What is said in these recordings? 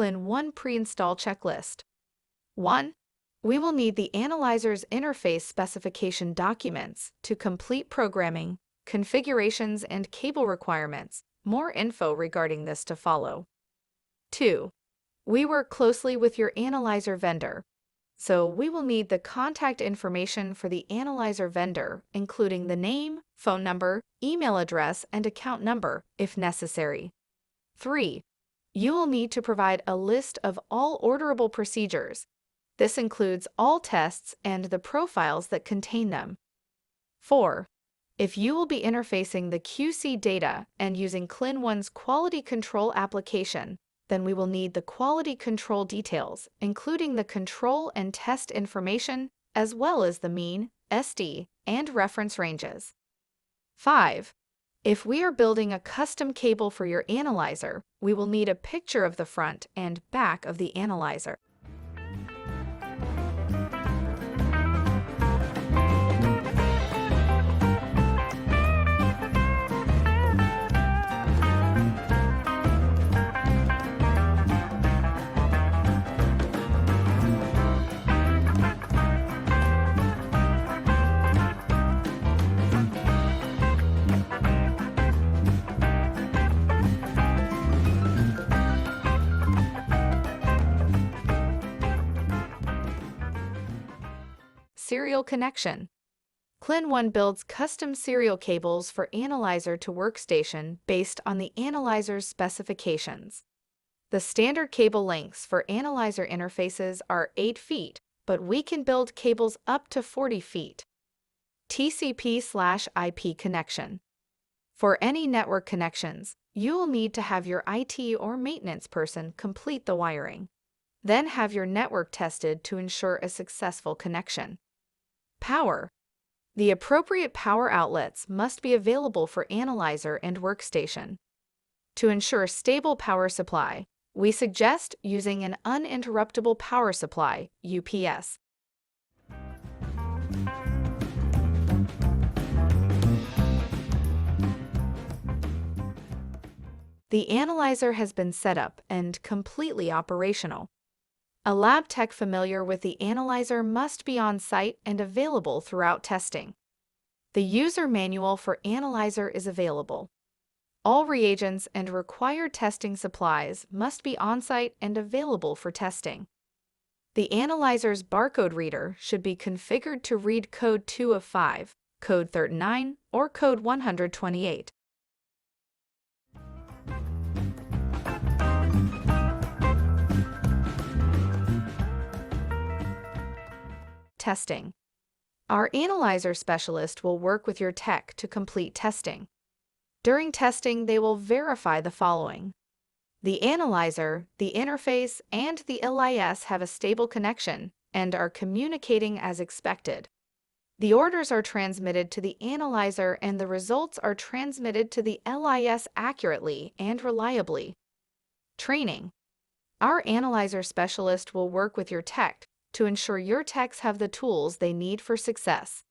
CLIN1 pre-install checklist. 1. We will need the analyzer's interface specification documents to complete programming, configurations, and cable requirements. More info regarding this to follow. 2. We work closely with your analyzer vendor, so we will need the contact information for the analyzer vendor, including the name, phone number, email address, and account number, if necessary. 3. You will need to provide a list of all orderable procedures. This includes all tests and the profiles that contain them. 4. If you will be interfacing the QC data and using CLIN1's quality control application, then we will need the quality control details, including the control and test information, as well as the mean, SD, and reference ranges. 5. If we are building a custom cable for your analyzer, we will need a picture of the front and back of the analyzer. Serial connection. CLIN1 builds custom serial cables for analyzer to workstation based on the analyzer's specifications. The standard cable lengths for analyzer interfaces are 8 feet, but we can build cables up to 40 feet. TCP/IP connection. For any network connections, you will need to have your IT or maintenance person complete the wiring. Then have your network tested to ensure a successful connection. Power. The appropriate power outlets must be available for analyzer and workstation. To ensure stable power supply, we suggest using an uninterruptible power supply, UPS. The analyzer has been set up and completely operational. A lab tech familiar with the analyzer must be on site and available throughout testing. The user manual for analyzer is available. All reagents and required testing supplies must be on site and available for testing. The analyzer's barcode reader should be configured to read code 2 of 5, code 39, or code 128. Testing. Our analyzer specialist will work with your tech to complete testing. During testing, they will verify the following: the analyzer, the interface, and the LIS have a stable connection and are communicating as expected. The orders are transmitted to the analyzer and the results are transmitted to the LIS accurately and reliably. Training. Our analyzer specialist will work with your tech to ensure your techs have the tools they need for success.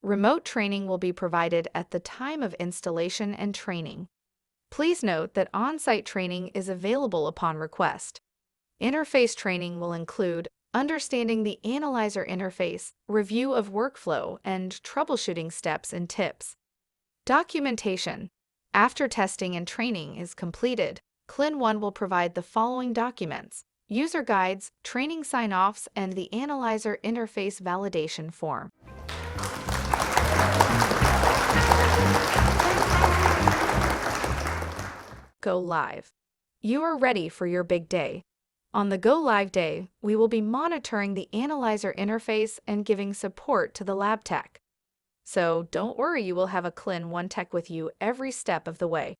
Remote training will be provided at the time of installation and training. Please note that on-site training is available upon request. Interface training will include understanding the analyzer interface, review of workflow, and troubleshooting steps and tips. Documentation. After testing and training is completed, CLIN1 will provide the following documents: user guides, training sign-offs, and the analyzer interface validation form. Go live. You are ready for your big day. On the Go Live day, we will be monitoring the analyzer interface and giving support to the lab tech. So don't worry, you will have a CLIN1 tech with you every step of the way.